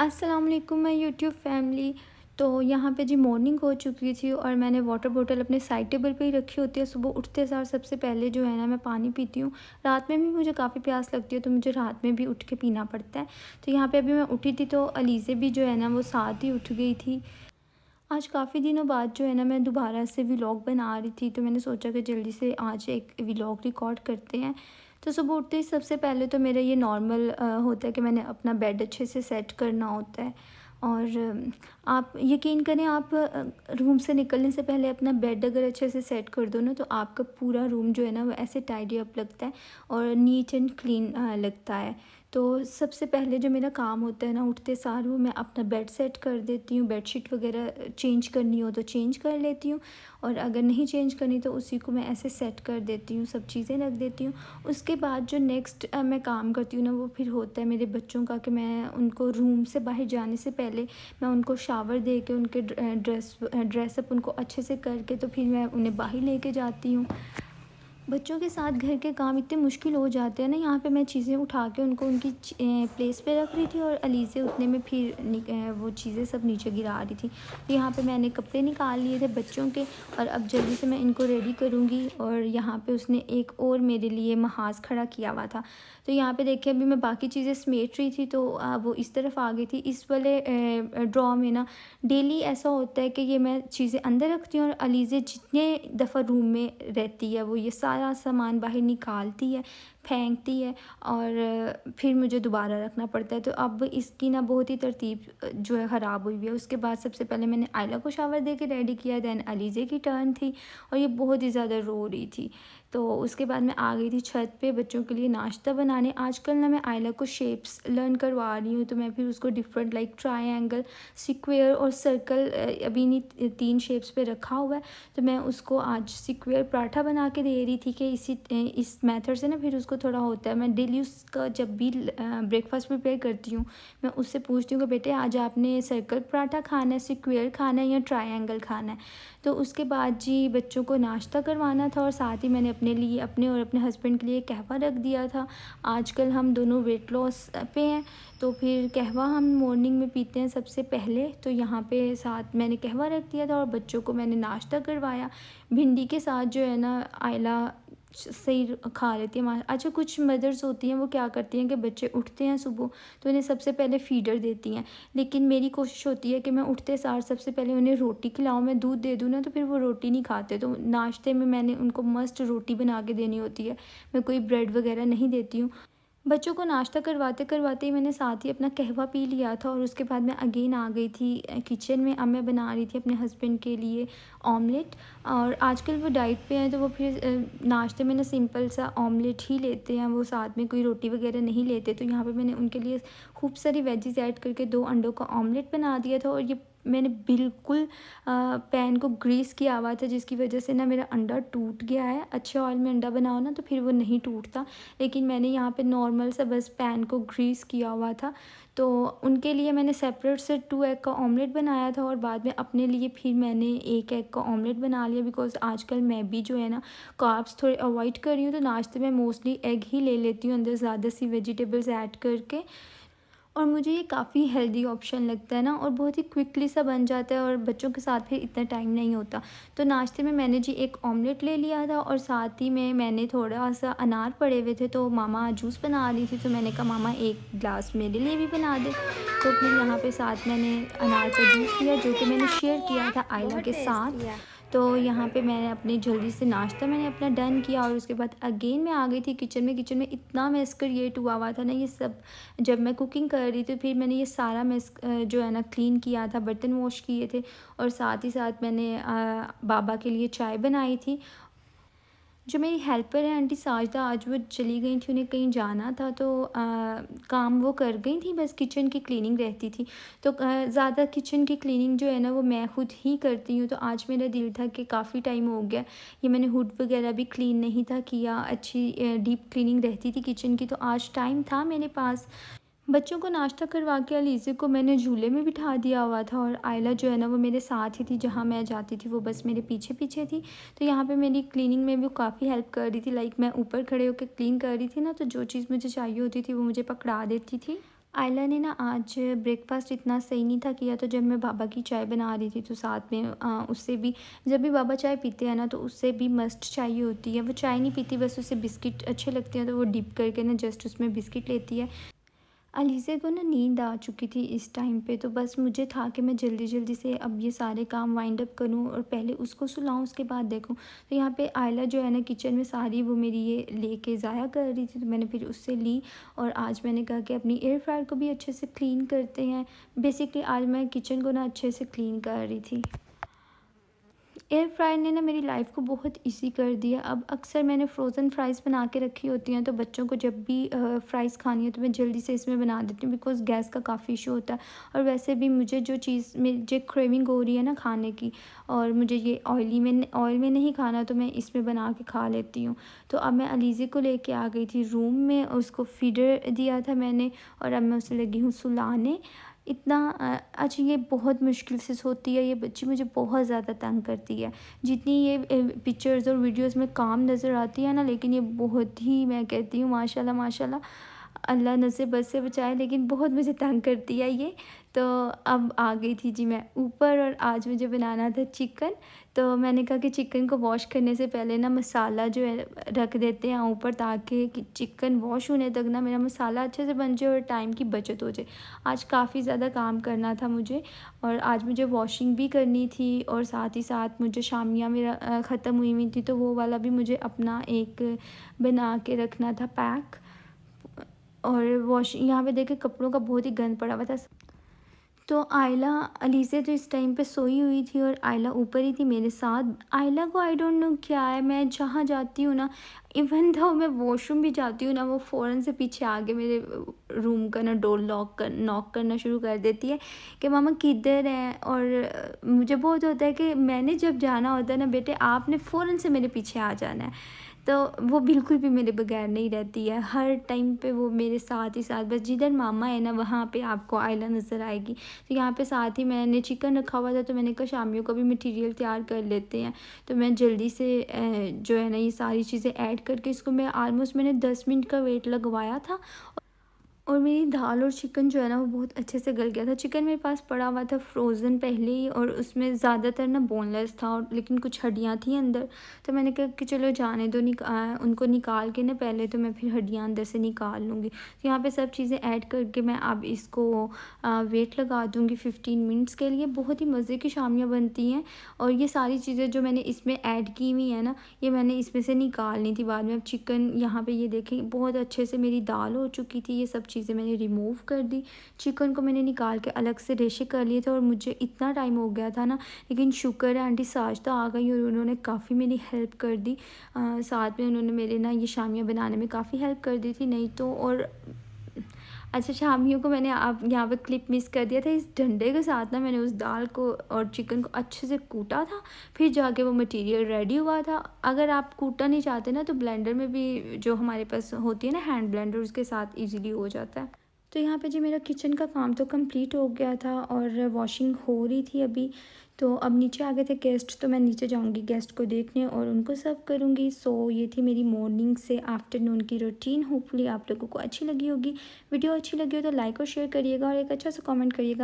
अस्सलाम वालेकुम my YouTube family. तो यहाँ पे जी मॉर्निंग हो चुकी थी और मैंने वाटर बॉटल अपने साइड टेबल पे ही रखी होती है। सुबह उठते सार सबसे पहले जो है ना मैं पानी पीती हूँ। रात में भी मुझे काफ़ी प्यास लगती है तो मुझे रात में भी उठ के पीना पड़ता है। तो यहाँ पे अभी मैं उठी थी तो अलीज़े भी जो है ना वो साथ ही उठ गई थी। आज काफ़ी दिनों बाद जो है ना मैं दोबारा से व्लॉग बना रही थी तो मैंने सोचा कि जल्दी से आज एक व्लॉग रिकॉर्ड करते हैं। तो सुबह उठते ही सबसे पहले तो मेरा ये नॉर्मल होता है कि मैंने अपना बेड अच्छे से सेट करना होता है। और आप यकीन करें, आप रूम से निकलने से पहले अपना बेड अगर अच्छे से सेट कर दो ना तो आपका पूरा रूम जो है ना वो ऐसे टाइडी अप लगता है और नीट एंड क्लीन लगता है। तो सबसे पहले जो मेरा काम होता है ना उठते सार वो मैं अपना बेड सेट कर देती हूँ। बेडशीट वगैरह चेंज करनी हो तो चेंज कर लेती हूँ और अगर नहीं चेंज करनी तो उसी को मैं ऐसे सेट कर देती हूँ, सब चीज़ें रख देती हूँ। उसके बाद जो नेक्स्ट मैं काम करती हूँ ना वो फिर होता है मेरे बच्चों का कि मैं उनको रूम से बाहर जाने से पहले मैं उनको शावर दे के उनके ड्रेसअप उनको अच्छे से करके तो फिर मैं उन्हें बाहर लेके जाती हूँ। बच्चों के साथ घर के काम इतने मुश्किल हो जाते हैं ना। यहाँ पे मैं चीज़ें उठा के उनको उनकी प्लेस पे रख रही थी और अलीज़े उतने में फिर वो चीज़ें सब नीचे गिरा रही थी। तो यहाँ पे मैंने कपड़े निकाल लिए थे बच्चों के और अब जल्दी से मैं इनको रेडी करूँगी। और यहाँ पे उसने एक और मेरे लिए महाज़ खड़ा किया हुआ था। तो यहाँ पे देखिए अभी मैं बाकी चीज़ें समेट रही थी तो वो इस तरफ आ गई थी। इस वाले ड्रॉ में ना डेली ऐसा होता है कि ये मैं चीज़ें अंदर रखती हूँ और अलीज़े जितने दफ़ा रूम में रहती है वो ये सारा सामान बाहर निकालती है, फेंकती है और फिर मुझे दोबारा रखना पड़ता है। तो अब इसकी ना बहुत ही तरतीब जो है ख़राब हुई हुई है। उसके बाद सबसे पहले मैंने आयला को शावर दे के रेडी किया, दैन अलीज़े की टर्न थी और ये बहुत ही ज़्यादा रो रही थी। तो उसके बाद मैं आ गई थी छत पे बच्चों के लिए नाश्ता बनाने। आजकल ना मैं आयला को शेप्स लर्न करवा रही हूँ तो मैं फिर उसको डिफरेंट लाइक ट्रायंगल, स्क्वायर और सर्कल अभी नहीं 3 शेप्स पे रखा हुआ है। तो मैं उसको आज स्क्वायर पराठा बना के दे रही थी कि इस मेथड से ना फिर उसको थोड़ा होता है। मैं डेली उसका जब भी ब्रेकफास्ट प्रिपेयर करती हूँ मैं उससे पूछती हूँ कि बेटे आज आपने सर्कल पराठा खाना है, स्क्वायर खाना है या ट्रायंगल खाना है। तो उसके बाद जी बच्चों को नाश्ता करवाना था और साथ ही मैंने अपने लिए अपने और अपने हस्बैंड के लिए कहवा रख दिया था। आजकल हम दोनों वेट लॉस पे हैं तो फिर कहवा हम मॉर्निंग में पीते हैं सबसे पहले। तो यहाँ पे साथ मैंने कहवा रख दिया था और बच्चों को मैंने नाश्ता करवाया। भिंडी के साथ जो है ना आयला सही खा लेती है। अच्छा, कुछ मदर्स होती हैं वो क्या करती हैं कि बच्चे उठते हैं सुबह तो उन्हें सबसे पहले फीडर देती हैं। लेकिन मेरी कोशिश होती है कि मैं उठते सार सबसे पहले उन्हें रोटी खिलाऊं। मैं दूध दे दूँ ना तो फिर वो रोटी नहीं खाते तो नाश्ते में मैंने उनको मस्ट रोटी बना के देनी होती है। मैं कोई ब्रेड वगैरह नहीं देती हूँ। बच्चों को नाश्ता करवाते करवाते ही मैंने साथ ही अपना कहवा पी लिया था और उसके बाद मैं अगेन आ गई थी किचन में। अब मैं बना रही थी अपने हस्बैंड के लिए ऑमलेट। और आजकल वो डाइट पे हैं तो वो फिर नाश्ते में ना सिंपल सा ऑमलेट ही लेते हैं, वो साथ में कोई रोटी वगैरह नहीं लेते। तो यहाँ पे मैंने उनके लिए खूब सारी वेजीज ऐड करके 2 अंडों का ऑमलेट बना दिया था और ये मैंने बिल्कुल पैन को ग्रीस किया हुआ था जिसकी वजह से ना मेरा अंडा टूट गया है। अच्छे ऑयल में अंडा बनाओ ना तो फिर वो नहीं टूटता। लेकिन मैंने यहाँ पे नॉर्मल सा बस पैन को ग्रीस किया हुआ था। तो उनके लिए मैंने सेपरेट से 2 एग का ऑमलेट बनाया था और बाद में अपने लिए फिर मैंने 1 एग का ऑमलेट बना लिया। बिकॉज़ आजकल मैं भी जो है ना कार्ब्स थोड़े अवॉइड कर रही हूँ तो नाश्ते में मोस्टली एग ही ले लेती हूँ अंदर ज़्यादा सी वेजिटेबल्स ऐड करके। और मुझे ये काफ़ी हेल्दी ऑप्शन लगता है ना और बहुत ही क्विकली सा बन जाता है और बच्चों के साथ फिर इतना टाइम नहीं होता। तो नाश्ते में मैंने जी एक ऑमलेट ले लिया था और साथ ही में मैंने थोड़ा सा अनार पड़े हुए थे तो मामा जूस बना रही थी तो मैंने कहा मामा एक ग्लास मेरे लिए भी बना दे। तो फिर यहाँ पे साथ मैंने अनार का जूस लिया जो कि मैंने शेयर किया था आयला बहुत के टेस्टी साथ। है। तो यहाँ पे मैंने अपनी जल्दी से नाश्ता मैंने अपना डन किया और उसके बाद अगेन मैं आ गई थी किचन में। किचन में इतना मेस क्रिएट हुआ हुआ था ना ये सब जब मैं कुकिंग कर रही थी। फिर मैंने ये सारा मेस जो है ना क्लीन किया था, बर्तन वॉश किए थे और साथ ही साथ मैंने बाबा के लिए चाय बनाई थी। जो मेरी हेल्पर है आंटी साजदा आज वो चली गई थी, उन्हें कहीं जाना था तो काम वो कर गई थी, बस किचन की क्लीनिंग रहती थी। तो ज़्यादा किचन की क्लीनिंग जो है ना वो मैं खुद ही करती हूँ। तो आज मेरा दिल था कि काफ़ी टाइम हो गया ये मैंने हुड वगैरह भी क्लीन नहीं था किया, अच्छी डीप क्लीनिंग रहती थी किचन की। तो आज टाइम था मेरे पास। बच्चों को नाश्ता करवा के अलीज़े को मैंने झूले में बिठा दिया हुआ था और आयला जो है ना वो मेरे साथ ही थी, जहाँ मैं जाती थी वो बस मेरे पीछे पीछे थी। तो यहाँ पे मेरी क्लीनिंग में भी वो काफ़ी हेल्प कर रही थी। लाइक मैं ऊपर खड़े होकर क्लीन कर रही थी ना तो जो चीज़ मुझे चाहिए होती थी वो मुझे पकड़ा देती थी। आयला ने ना आज ब्रेकफ़ास्ट इतना सही नहीं था किया, तो जब मैं बाबा की चाय बना रही थी तो साथ में उससे भी, जब भी बाबा चाय पीते हैं ना तो उससे भी मस्ट चाहिए होती है। वो चाय नहीं पीती, बस उसे बिस्किट अच्छे लगते हैं तो वो डिप करके ना जस्ट उसमें बिस्किट लेती है। अलीज़े को ना नींद आ चुकी थी इस टाइम पे, तो बस मुझे था कि मैं जल्दी-जल्दी से अब ये सारे काम वाइंड अप करूँ और पहले उसको सुलाऊँ, उसके बाद देखूँ। तो यहाँ पे आयला जो है ना किचन में सारी वो मेरी ये लेके ज़ाया कर रही थी, तो मैंने फिर उससे ली और आज मैंने कहा कि अपनी एयर फ्रायर को भी अच्छे से क्लीन करते हैं। बेसिकली आज मैं किचन को ना अच्छे से क्लीन कर रही थी। एयर फ्रायर ने ना मेरी लाइफ़ को बहुत ईज़ी कर दिया। अब अक्सर मैंने फ्रोज़न फ्राइज़ बना के रखी होती हैं, तो बच्चों को जब भी फ्राइज़ खानी है तो मैं जल्दी से इसमें बना देती हूँ, बिकॉज़ गैस का काफ़ी इशू होता है। और वैसे भी मुझे जो चीज़ मुझे क्रेविंग हो रही है ना खाने की, और मुझे ये ऑयल में नहीं खाना, तो मैं इसमें बना के खा लेती हूँ। तो अब मैं अलीज़े को लेके आ गई थी रूम में, उसको फ़ीडर दिया था मैंने और अब मैं उसे लगी हूँ सुलाने। इतना अच्छा, ये बहुत मुश्किल से सोती है ये बच्ची, मुझे बहुत ज़्यादा तंग करती है। जितनी ये पिक्चर्स और वीडियोज़ में काम नज़र आती है ना, लेकिन ये बहुत ही, मैं कहती हूँ माशाल्लाह माशाल्लाह, अल्लाह नज़र बद से बचाए, लेकिन बहुत मुझे तंग करती है ये। तो अब आ गई थी जी मैं ऊपर और आज मुझे बनाना था चिकन। तो मैंने कहा कि चिकन को वॉश करने से पहले ना मसाला जो है रख देते हैं ऊपर, ताकि कि चिकन वॉश होने तक ना मेरा मसाला अच्छे से बन जाए और टाइम की बचत हो जाए। आज काफ़ी ज़्यादा काम करना था मुझे और आज मुझे वॉशिंग भी करनी थी और साथ ही साथ मुझे शामियाँ मेरा ख़त्म हुई हुई थी, तो वो वाला भी मुझे अपना एक बना के रखना था पैक। और वॉश यहाँ पे देखिए कपड़ों का बहुत ही गंद पड़ा हुआ था। तो आयला, अलीज़ा तो इस टाइम पे सोई हुई थी और आयला ऊपर ही थी मेरे साथ। आयला को आई डोंट नो क्या है, मैं जहाँ जाती हूँ ना, इवन though मैं वॉशरूम भी जाती हूँ ना, वो फ़ौरन से पीछे आके मेरे रूम का ना डोर नॉक करना शुरू कर देती है कि मामा किधर हैं। और मुझे बहुत होता है कि मैंने जब जाना होता है ना बेटे, आपने फ़ौरन से मेरे पीछे आ जाना है। तो वो बिल्कुल भी मेरे बगैर नहीं रहती है, हर टाइम पे वो मेरे साथ ही साथ, बस जिधर मामा है ना वहाँ पे आपको आयला नज़र आएगी। तो यहाँ पे साथ ही मैंने चिकन रखा हुआ था, तो मैंने कहा शामियों का भी मटेरियल तैयार कर लेते हैं। तो मैं जल्दी से जो है ना ये सारी चीज़ें ऐड करके इसको मैं ऑलमोस्ट मैंने 10 मिनट का वेट लगवाया था। और मेरी दाल और चिकन जो है ना वो बहुत अच्छे से गल गया था। चिकन मेरे पास पड़ा हुआ था फ्रोज़न पहले ही, और उसमें ज़्यादातर ना बोनलेस था और लेकिन कुछ हड्डियाँ थी अंदर। तो मैंने कहा कि चलो जाने दो, उनको निकाल के ना पहले तो मैं फिर हड्डियाँ अंदर से निकाल लूँगी। तो यहाँ पे सब चीज़ें ऐड करके मैं अब इसको वेट लगा दूँगी 15 मिनट्स के लिए। बहुत ही मज़े की शामियाँ बनती हैं और ये सारी चीज़ें जो मैंने इसमें ऐड की हुई है ना, ये मैंने इसमें से निकालनी थी बाद में। अब चिकन यहाँ पे ये देखें बहुत अच्छे से मेरी दाल हो चुकी थी, ये सब चीज़ें मैंने रिमूव कर दी। चिकन को मैंने निकाल के अलग से रेशे कर लिए थे और मुझे इतना टाइम हो गया था ना, लेकिन शुक्र है आंटी साजदा आ गई और उन्होंने काफ़ी मेरी हेल्प कर दी। साथ में उन्होंने मेरे ना ये शामियाँ बनाने में काफ़ी हेल्प कर दी थी, नहीं तो। और अच्छा, शामियों को मैंने आप यहाँ पे क्लिप मिस कर दिया था, इस डंडे के साथ ना मैंने उस दाल को और चिकन को अच्छे से कूटा था, फिर जाके वो मटेरियल रेडी हुआ था। अगर आप कूटना नहीं चाहते ना तो ब्लेंडर में भी जो हमारे पास होती है ना हैंड ब्लेंडर, उसके साथ ईज़िली हो जाता है। तो यहाँ पे जी मेरा किचन का काम तो कंप्लीट हो गया था और वॉशिंग हो रही थी अभी। तो अब नीचे आ गए थे गेस्ट, तो मैं नीचे जाऊँगी गेस्ट को देखने और उनको सर्व करूँगी। सो ये थी मेरी मॉर्निंग से आफ्टरनून की रूटीन। होपफुली आप लोगों को अच्छी लगी होगी। वीडियो अच्छी लगी हो तो लाइक और शेयर करिएगा और एक अच्छा सा कमेंट करिएगा।